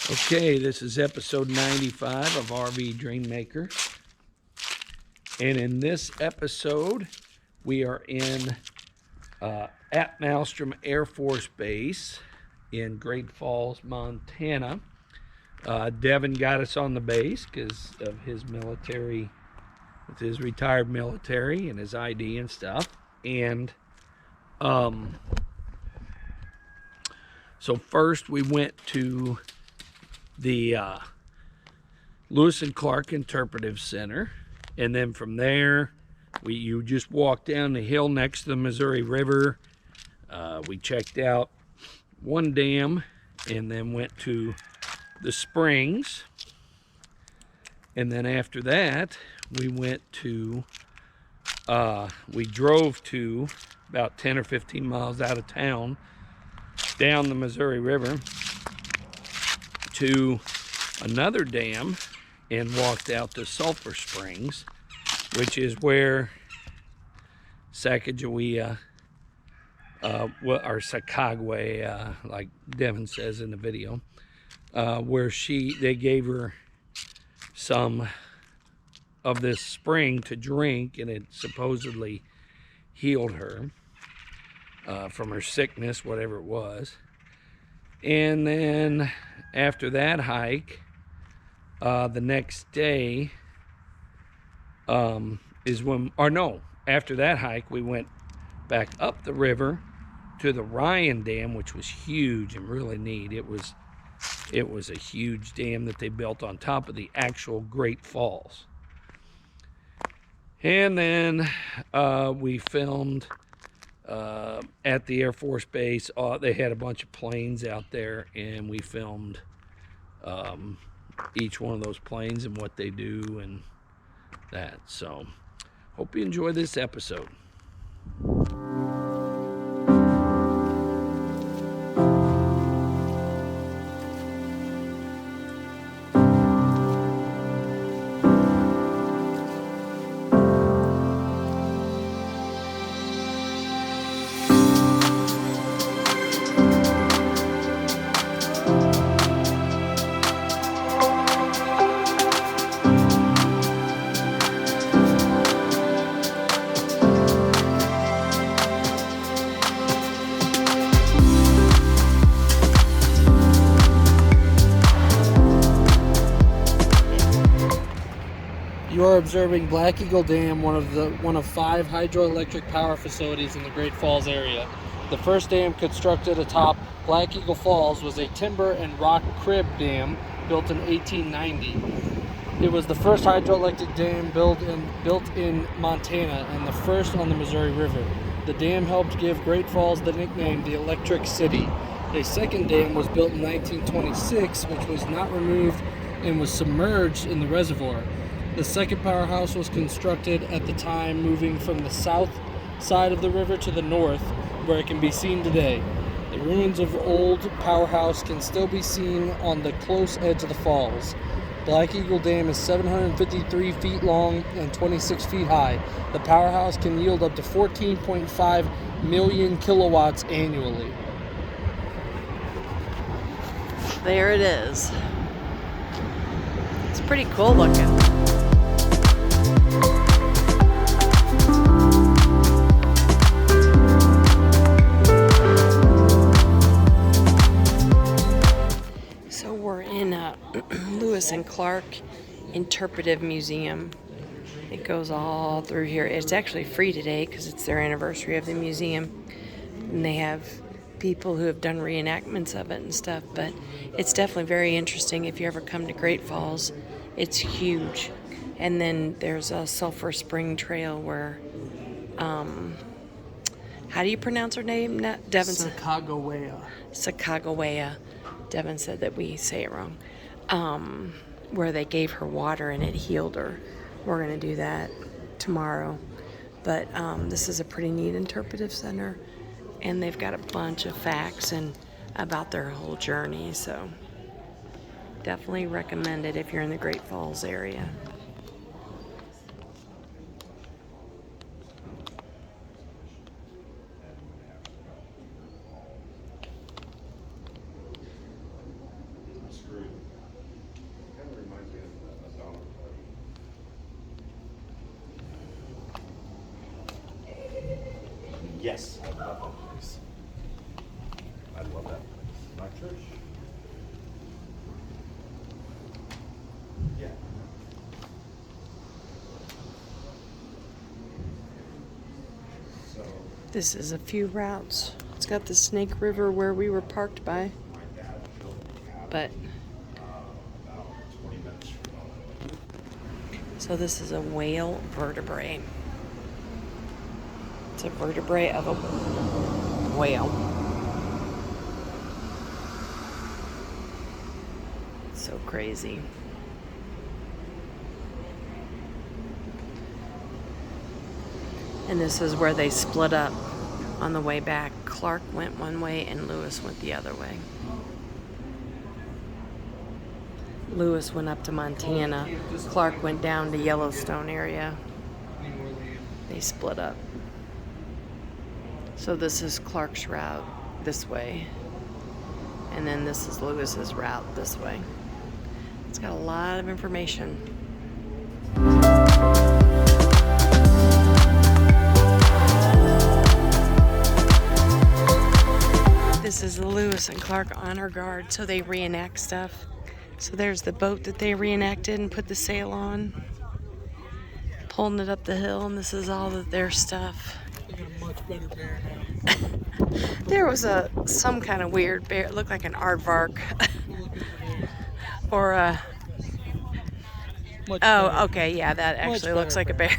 Okay, this is episode 95 of RV Dreammaker. And in this episode, we are at Malmstrom Air Force Base in Great Falls, Montana. Devin got us on the base because of his military, with his retired military and his ID and stuff. And so first we went to the Lewis Clark Interpretive Center, and then from there you just walk down the hill next to the Missouri River. We checked out one dam and then went to the springs, and then after that we went to we drove to about 10 or 15 miles out of town down the Missouri River to another dam and walked out to Sulfur Springs, which is where Sacagawea, or Sacagawea, like Devin says in the video, where they gave her some of this spring to drink, and it supposedly healed her from her sickness, whatever it was. And then after that hike, the next day after that hike, we went back up the river to the Ryan Dam, which was huge and really neat. It was a huge dam that they built on top of the actual Great Falls. And then we filmed at the Air Force Base. They had a bunch of planes out there, and we filmed each one of those planes and what they do and that. So hope you enjoy this episode. You are observing Black Eagle Dam, one of 5 hydroelectric power facilities in the Great Falls area. The first dam constructed atop Black Eagle Falls was a timber and rock crib dam built in 1890. It was the first hydroelectric dam built in Montana and the first on the Missouri River. The dam helped give Great Falls the nickname the Electric City. A second dam was built in 1926, which was not removed and was submerged in the reservoir. The second powerhouse was constructed at the time, moving from the south side of the river to the north, where it can be seen today. The ruins of old powerhouse can still be seen on the close edge of the falls. Black Eagle Dam is 753 feet long and 26 feet high. The powerhouse can yield up to 14.5 million kilowatts annually. There it is. It's pretty cool looking. So we're in Lewis and Clark Interpretive Museum. It goes all through here. It's actually free today because it's their anniversary of the museum. And they have people who have done reenactments of it and stuff, but it's definitely very interesting if you ever come to Great Falls. It's huge. And then there's a sulfur spring trail where how do you pronounce her name? Devin said Sacagawea. Sacagawea. Devin said that we say it wrong. Where they gave her water and it healed her. We're going to do that tomorrow. But this is a pretty neat interpretive center, and they've got a bunch of facts and about their whole journey. So definitely recommend it if you're in the Great Falls area. Screw. Yes. I love that place. I love that place. My church. Yeah. So. This is a few routes. It's got the Snake River where we were parked by. But so this is a whale vertebrae. It's a vertebrae of a whale. So crazy. And this is where they split up on the way back. Clark went one way and Lewis went the other way. Lewis went up to Montana. Clark went down to Yellowstone area. They split up. So this is Clark's route this way. And then this is Lewis's route this way. It's got a lot of information. This is the Lewis and Clark Honor Guard, so they reenact stuff. So there's the boat that they reenacted and put the sail on, pulling it up the hill, and this is all of their stuff. They got a much better bear now. There was some kind of weird bear. It looked like an aardvark. Or a... Oh, okay, yeah, that actually looks like a bear.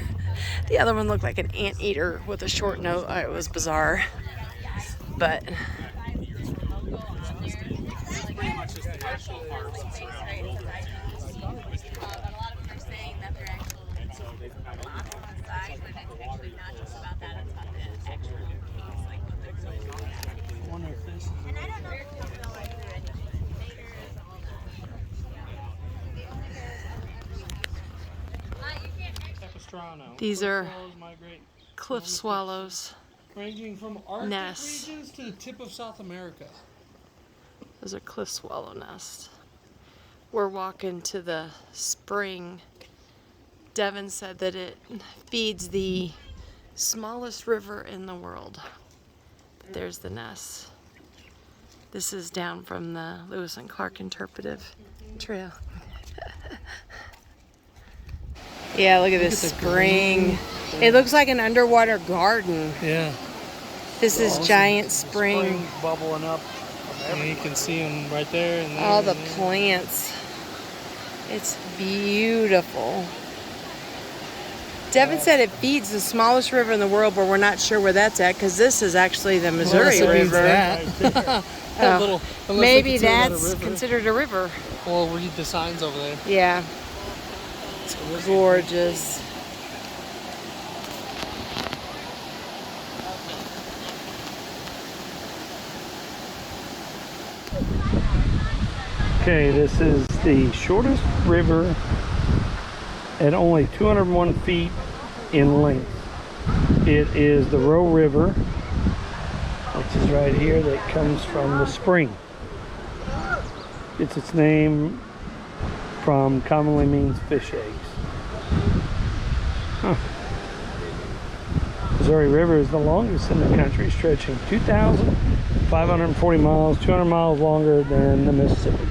The other one looked like an anteater with a short nose. It was bizarre. But... These are cliff swallows. Ranging from Arctic Nests. regions to the tip of South America. Those are cliff swallow nests. We're walking to the spring. Devin said that it feeds the smallest river in the world. But there's the nest. This is down from the Lewis and Clark Interpretive Trail. Yeah, look at this spring. It looks like an underwater garden. Yeah. This is giant spring. Bubbling up. And you can see them right there. And there All the and there. plants. It's beautiful. Devin said it feeds the smallest river in the world, but we're not sure where that's at because this is actually the Missouri River. Unless Maybe they consider that a that's river. considered a river. Well, read the signs over there. Yeah. It's gorgeous. Okay, this is the shortest river at only 201 feet in length. It is the Roe River, which is right here, that comes from the spring. Gets its name from, commonly means fish eggs. Huh. Missouri River is the longest in the country, stretching 2,540 miles, 200 miles longer than the Mississippi.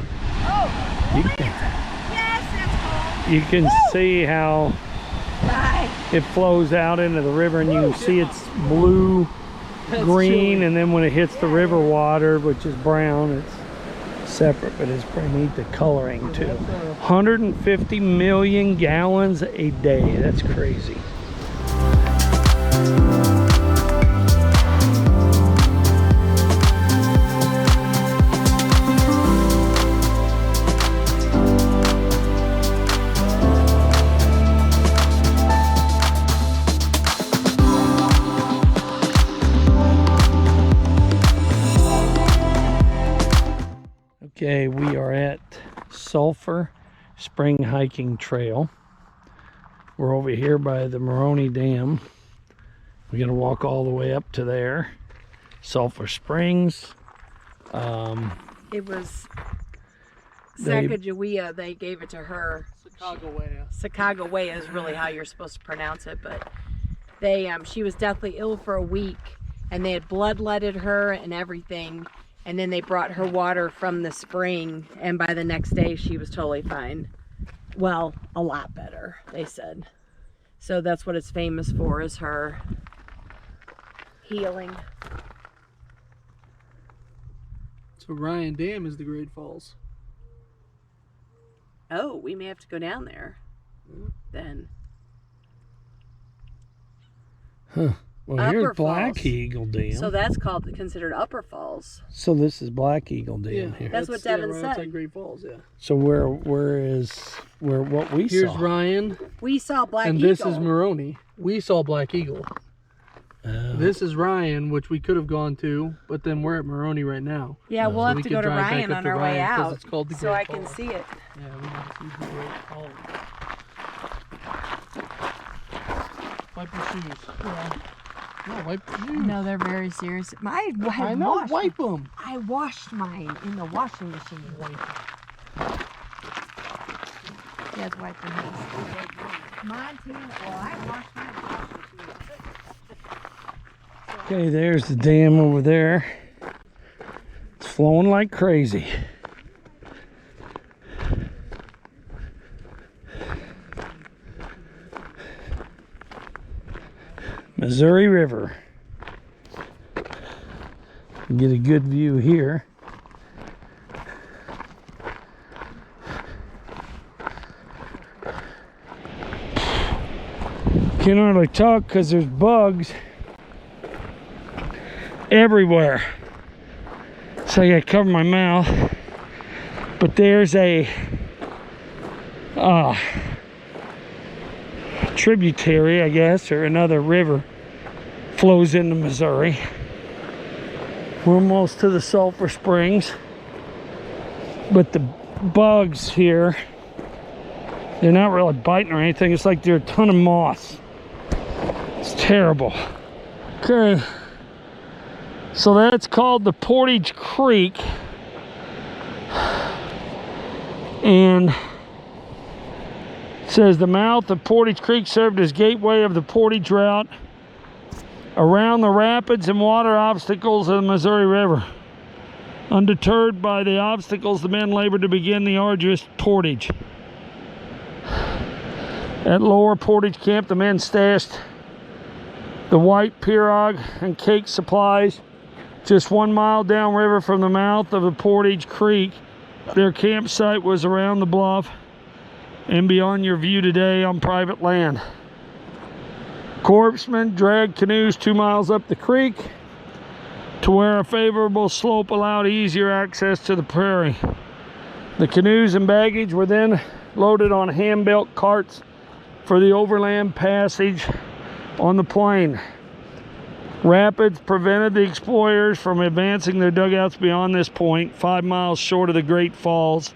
You can see how it flows out into the river, and you can see it's blue, green, and then when it hits the river water, which is brown, it's separate, but it's pretty neat, the coloring too. 150 million gallons a day. That's crazy. Okay, we are at Sulfur Spring Hiking Trail. We're over here by the Maroney Dam. We're gonna walk all the way up to there. Sulfur Springs. It was Sacagawea. They gave it to her. Sacagawea. Sacagawea is really how you're supposed to pronounce it, but they she was deathly ill for a week, and they had bloodletted her and everything. And then they brought her water from the spring, and by the next day she was totally fine. Well, a lot better, they said. So that's what it's famous for, is her healing. So Ryan Dam is the Great Falls. Oh, we may have to go down there then. Huh. Well, Upper here's Black Falls. Eagle Dam. So that's considered Upper Falls. So this is Black Eagle Dam here. That's what Devin said. That's like Great Falls, yeah. So where what we Here's saw? Ryan, We saw Black and Eagle. this is Moroni. We saw Black Eagle. This is Ryan, which we could have gone to, but then we're at Moroni right now. Yeah, we'll So have we to could go to drive back Ryan up on to our way Ryan, 'cause out, it's called the so I Great can Falls. see it. Yeah, we can see the Great Falls. Wipe your shoes. Yeah. No, wipe your shoes. No, they're very serious. I know, wipe them. I washed mine in the washing machine. He has wiped his. Mine too. Well, I washed mine in the washing machine. Okay, there's the dam over there. It's flowing like crazy. Missouri River. Get a good view here. Can't hardly talk because there's bugs everywhere. So I gotta cover my mouth. But there's a tributary, I guess, or another river flows into Missouri. We're almost to the sulfur springs, but the bugs here, they're not really biting or anything. It's like they're a ton of moss. It's terrible. Okay, so that's called the Portage Creek, and it says the mouth of Portage Creek served as gateway of the Portage route around the rapids and water obstacles of the Missouri River. Undeterred by the obstacles, the men labored to begin the arduous portage. At Lower Portage Camp, the men stashed the white pirogue and cake supplies just 1 mile downriver from the mouth of the Portage Creek. Their campsite was around the bluff and beyond your view today on private land. Corpsmen dragged canoes 2 miles up the creek to where a favorable slope allowed easier access to the prairie. The canoes and baggage were then loaded on hand-built carts for the overland passage on the plain. Rapids prevented the explorers from advancing their dugouts beyond this point, 5 miles short of the Great Falls,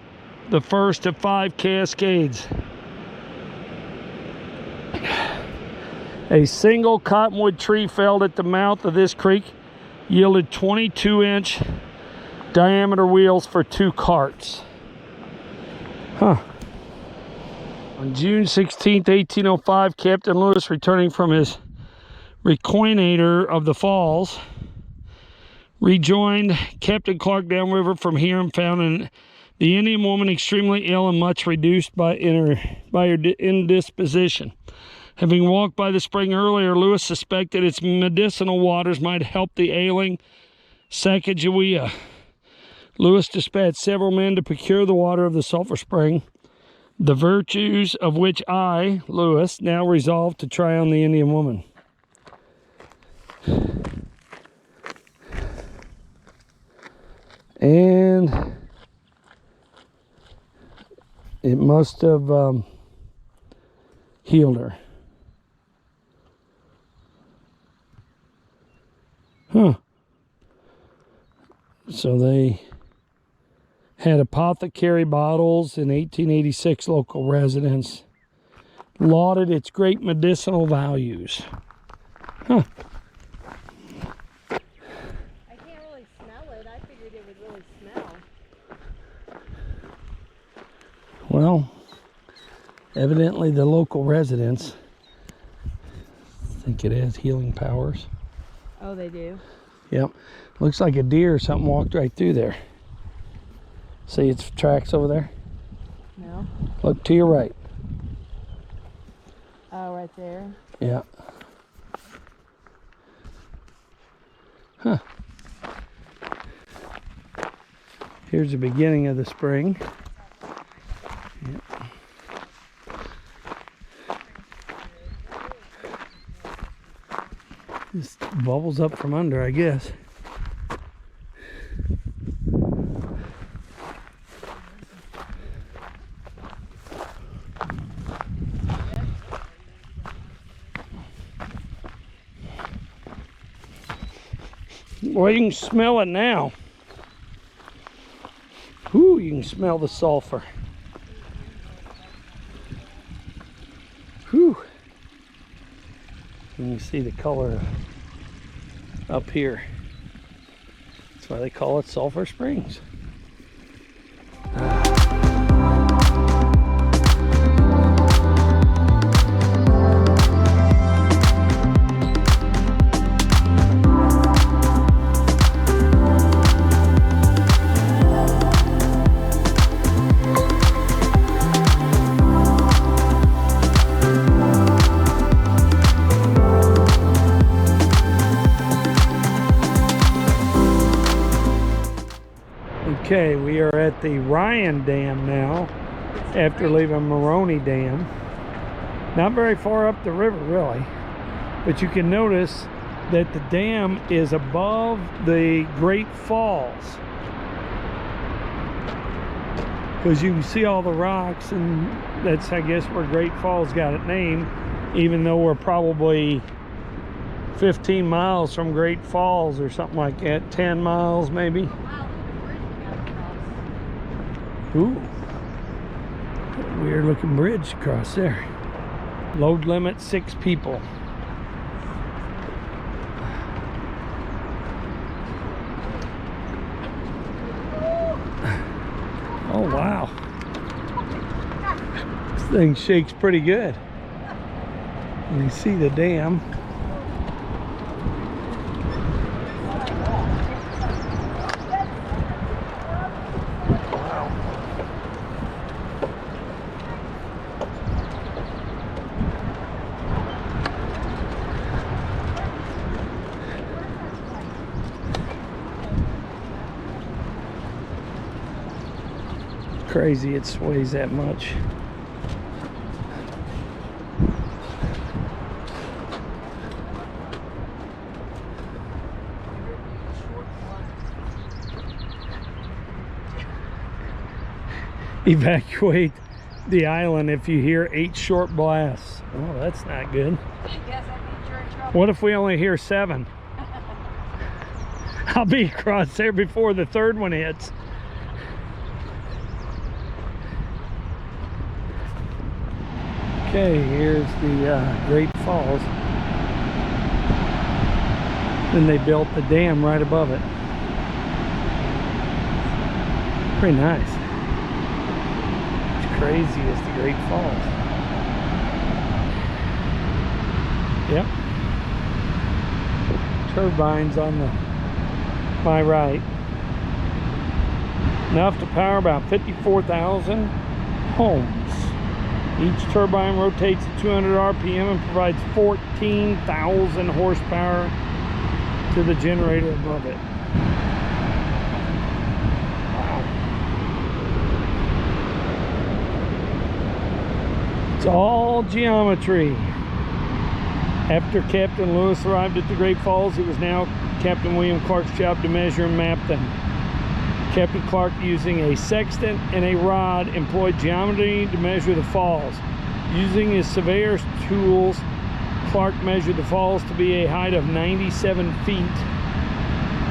the first of 5 cascades. A single cottonwood tree felled at the mouth of this creek yielded 22-inch diameter wheels for 2 carts. On June 16, 1805, Captain Lewis, returning from his reconnoiter of the falls, rejoined Captain Clark downriver from here and found the Indian woman extremely ill and much reduced by her indisposition. Having walked by the spring earlier, Lewis suspected its medicinal waters might help the ailing Sacagawea. Lewis dispatched several men to procure the water of the sulfur spring, the virtues of which I, Lewis, now resolved to try on the Indian woman. And it must have healed her. So they had apothecary bottles in 1886. Local residents lauded its great medicinal values. I can't really smell it. I figured it would really smell. Well, evidently the local residents think it has healing powers. Oh, Oh, they do? Yep. Looks like a deer or something walked right through there. See its tracks over there? No. Look to your right. Oh, right there. Yeah. Huh. Here's the beginning of the spring. Yep. Just bubbles up from under, I guess. Well, you can smell it now. Ooh, you can smell the sulfur. Whew. You can see the color up here. That's why they call it Sulphur Springs. Okay, we are at the Ryan Dam now, after leaving Maroney Dam. Not very far up the river, really, but you can notice that the dam is above the Great Falls, because you can see all the rocks, and that's, I guess, where Great Falls got its name, even though we're probably 15 miles from Great Falls or something like that, 10 miles maybe. Ooh, weird looking bridge across there. Load limit 6 people. Oh wow, this thing shakes pretty good. You can see the dam. Crazy it sways that much. Evacuate the island if you hear 8 short blasts. Oh, that's not good. I guess that means you're in trouble. What if we only hear 7? I'll be across there before the 3rd one hits. Okay, here's the Great Falls. Then they built the dam right above it. Pretty nice. It's crazy as the Great Falls. Yep. Turbines on my right. Enough to power about 54,000 homes. Each turbine rotates at 200 RPM and provides 14,000 horsepower to the generator above it. Wow. It's all geometry. After Captain Lewis arrived at the Great Falls, it was now Captain William Clark's job to measure and map them. Captain Clark, using a sextant and a rod, employed geometry to measure the falls. Using his surveyor's tools, Clark measured the falls to be a height of 97 feet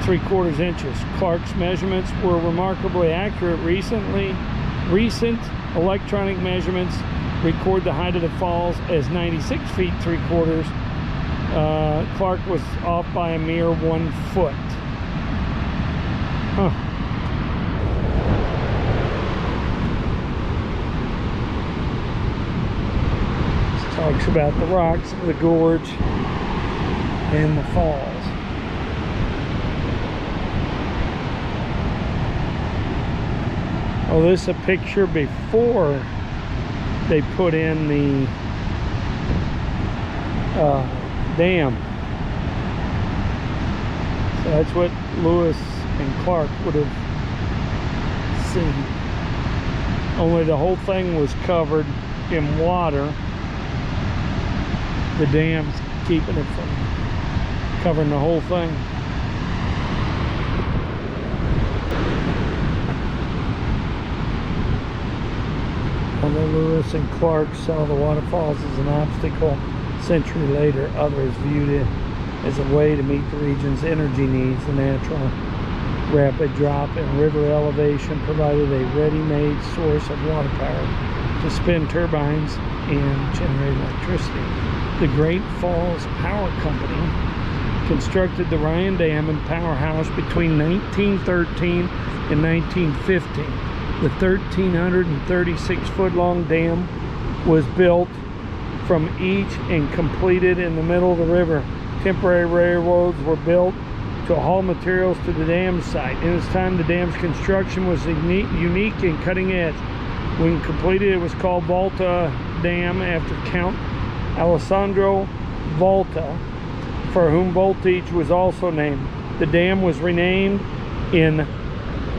3/4 inches. Clark's measurements were remarkably accurate. Recent electronic measurements record the height of the falls as 96 feet 3/4. Clark was off by a mere 1 foot. Huh. Talks about the rocks of the gorge and the falls. Oh, this is a picture before they put in the dam. So that's what Lewis and Clark would have seen. Only the whole thing was covered in water. The dam's keeping it from covering the whole thing. Although Lewis and Clark saw the waterfalls as an obstacle, a century later others viewed it as a way to meet the region's energy needs. The natural rapid drop in river elevation provided a ready-made source of water power to spin turbines and generate electricity. The Great Falls Power Company constructed the Ryan Dam and Powerhouse between 1913 and 1915. The 1,336-foot-long dam was built from each and completed in the middle of the river. Temporary railroads were built to haul materials to the dam site. In its time, the dam's construction was unique and cutting edge. When completed, it was called Volta Dam after Count Alessandro Volta, for whom voltage was also named. The dam was renamed in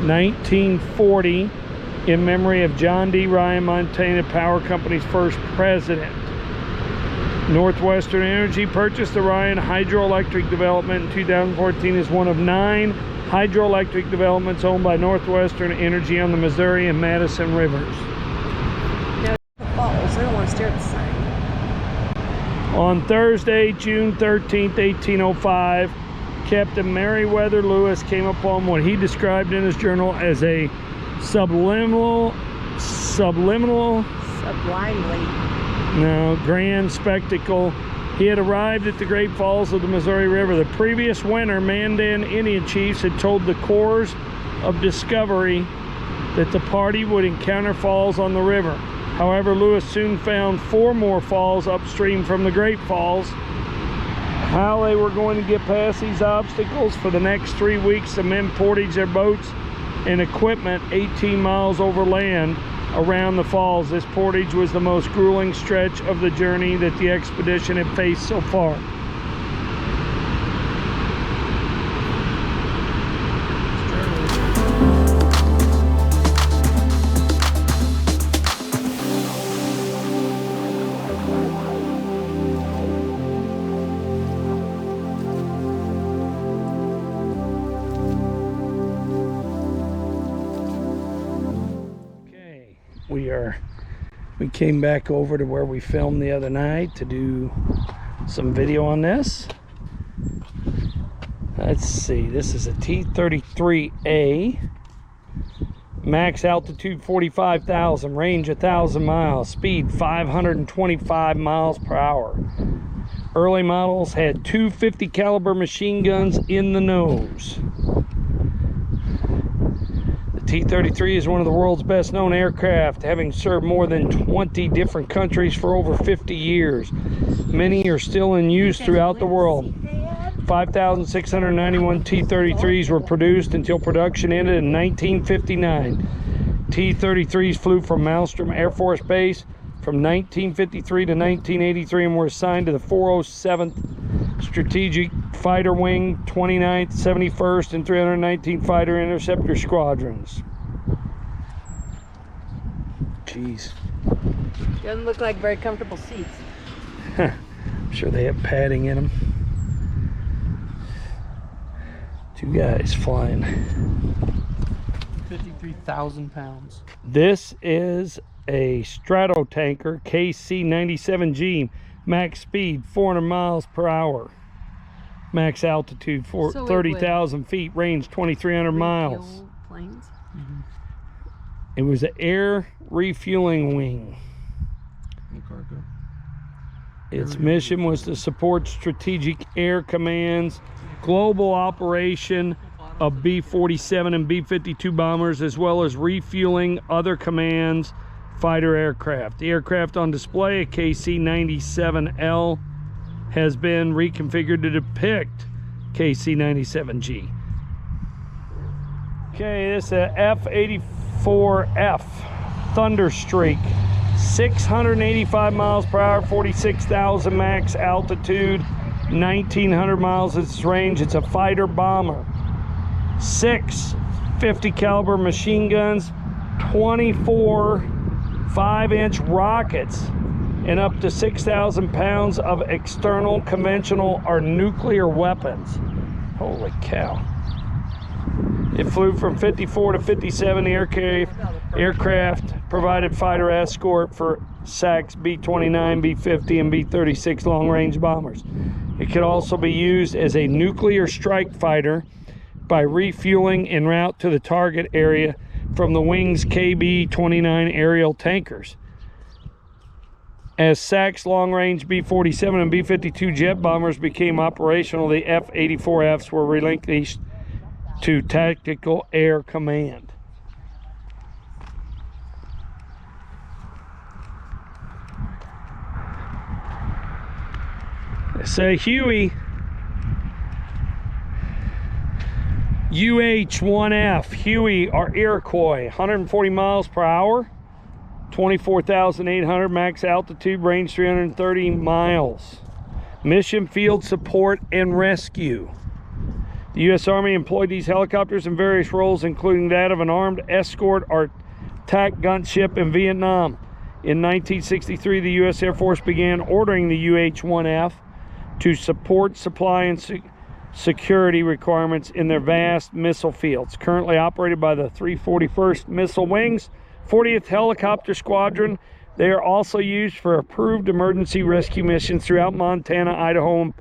1940 in memory of John D. Ryan, Montana Power Company's first president. Northwestern Energy purchased the Ryan hydroelectric development in 2014 as one of 9 hydroelectric developments owned by Northwestern Energy on the Missouri and Madison rivers. Now, the falls, I don't want to stare at the sign. On Thursday, June 13th, 1805, Captain Meriwether Lewis came upon what he described in his journal as a sublimely grand spectacle. He had arrived at the Great Falls of the Missouri River. The previous winter, Mandan Indian chiefs had told the Corps of Discovery that the party would encounter falls on the river. However, Lewis soon found 4 more falls upstream from the Great Falls. How they were going to get past these obstacles? For the next 3 weeks, the men portaged their boats and equipment 18 miles overland around the falls. This portage was the most grueling stretch of the journey that the expedition had faced so far. We came back over to where we filmed the other night to do some video on this. Let's see, this is a T-33A, max altitude 45,000, range 1,000 miles, speed 525 miles per hour. Early models had 250 caliber machine guns in the nose. T-33 is one of the world's best known aircraft, having served more than 20 different countries for over 50 years. Many are still in use throughout the world. 5,691 T-33s were produced until production ended in 1959. T-33s flew from Malmstrom Air Force Base from 1953 to 1983 and were assigned to the 407th Strategic Fighter Wing, 29th, 71st, and 319th Fighter Interceptor Squadrons. Jeez. Doesn't look like very comfortable seats. I'm sure they have padding in them. 2 guys flying. 53,000 pounds. This is a Stratotanker KC-97G. Max speed 400 miles per hour. Max altitude 30,000 feet. Range 2,300 miles. Planes. It was an air refueling wing. Cargo. Its mission was to support Strategic Air Command's global operation of B-47 and B-52 bombers, as well as refueling other commands' fighter aircraft. The aircraft on display, a KC-97L, has been reconfigured to depict KC-97G. Okay, this is a F-84 B-24F Thunderstreak, 685 miles per hour, 46,000 max altitude, 1,900 miles its range. It's a fighter bomber. 6 50 caliber machine guns, 24 5-inch rockets, and up to 6,000 pounds of external, conventional, or nuclear weapons. Holy cow. It flew from 54 to 57 aircraft, provided fighter escort for SAC's B-29, B-50, and B-36 long-range bombers. It could also be used as a nuclear strike fighter by refueling en route to the target area from the Wing's KB-29 aerial tankers. As SAC's long-range B-47 and B-52 jet bombers became operational, the F-84Fs were relinquished to Tactical Air Command. It's a Huey UH-1F Huey or Iroquois, 140 miles per hour, 24,800 max altitude, range 330 miles. Mission field support and rescue. The U.S. Army employed these helicopters in various roles, including that of an armed escort or attack gunship in Vietnam. In 1963, the U.S. Air Force began ordering the UH-1F to support supply and security requirements in their vast missile fields. Currently operated by the 341st Missile Wing's 40th Helicopter Squadron, they are also used for approved emergency rescue missions throughout Montana, Idaho, and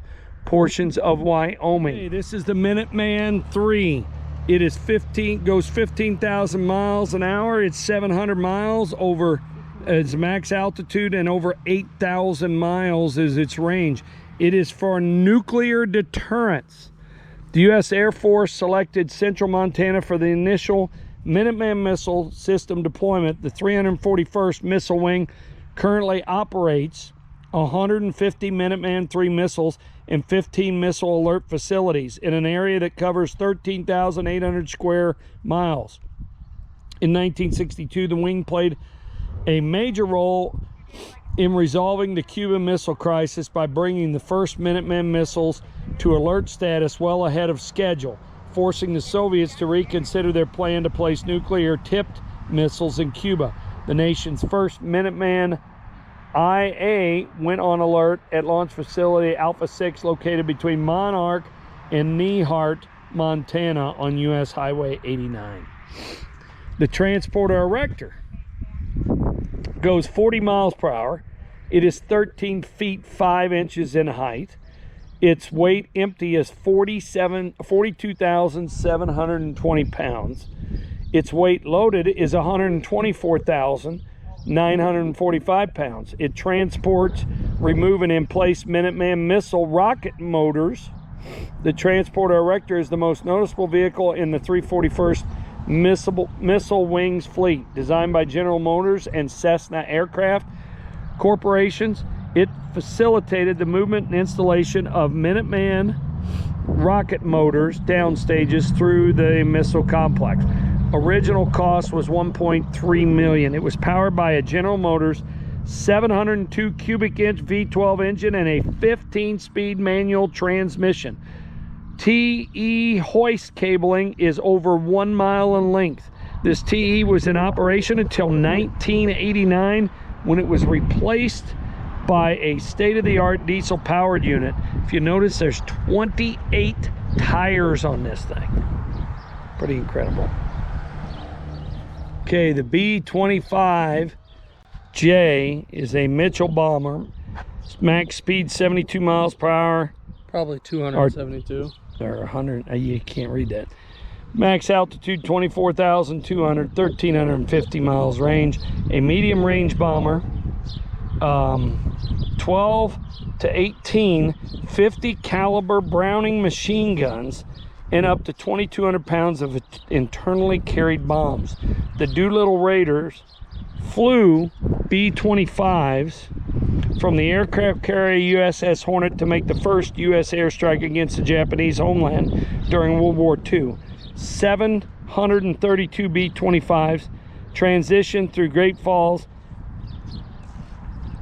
portions of Wyoming. Okay, this is the Minuteman III. It is goes 15,000 miles an hour. It's 700 miles over its max altitude, and over 8,000 miles is its range. It is for nuclear deterrence. The U.S. Air Force selected Central Montana for the initial Minuteman missile system deployment. The 341st Missile Wing currently operates 150 Minuteman III missiles and 15 missile alert facilities in an area that covers 13,800 square miles. In 1962, the wing played a major role in resolving the Cuban Missile Crisis by bringing the first Minuteman missiles to alert status well ahead of schedule, forcing the Soviets to reconsider their plan to place nuclear-tipped missiles in Cuba. The nation's first Minuteman IA went on alert at Launch Facility Alpha 6, located between Monarch and Nehart, Montana, on U.S. Highway 89. The Transporter Erector goes 40 miles per hour. It is 13 feet 5 inches in height. Its weight empty is 42,720 pounds. Its weight loaded is 124,945 pounds. It transports, remove, and in place Minuteman missile rocket motors. The Transporter Erector is the most noticeable vehicle in the 341st Missile Wings fleet. Designed by General Motors and Cessna Aircraft Corporations, it facilitated the movement and installation of Minuteman rocket motors downstages through the missile complex. Original cost was $1.3 million. It was powered by a General Motors 702 cubic inch V12 engine and a 15-speed manual transmission. TE hoist cabling is over 1 mile in length. This TE was in operation until 1989, when it was replaced by a state-of-the-art diesel-powered unit. If you notice, there's 28 tires on this thing. Pretty incredible. Okay, the B-25J is a Mitchell bomber. Max speed 72 miles per hour. Probably 272. Or 100, you can't read that. Max altitude 24,200, 1,350 miles range. A medium range bomber. 12 to 18 50 caliber Browning machine guns and up to 2,200 pounds of internally carried bombs. The Doolittle Raiders flew B-25s from the aircraft carrier USS Hornet to make the first U.S. airstrike against the Japanese homeland during World War II. 732 B-25s transitioned through Great Falls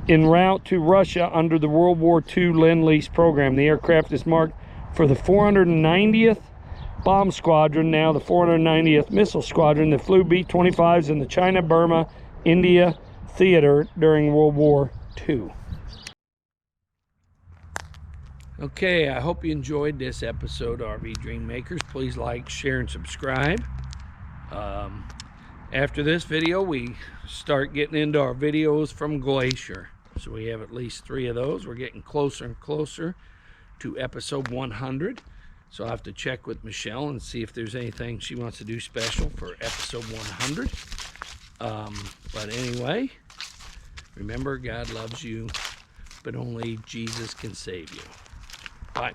en route to Russia under the World War II Lend-Lease program. The aircraft is marked for the 490th Bomb Squadron, now the 490th Missile Squadron, that flew B-25s in the China, Burma, India theater during World War II. Okay, I hope you enjoyed this episode, RV Dream Makers. Please like, share, and subscribe. After this video, we start getting into our videos from Glacier. So we have at least 3 of those. We're getting closer and closer to episode 100. So I'll have to check with Michelle and see if there's anything she wants to do special for episode 100. But anyway, remember, God loves you, but only Jesus can save you. Bye.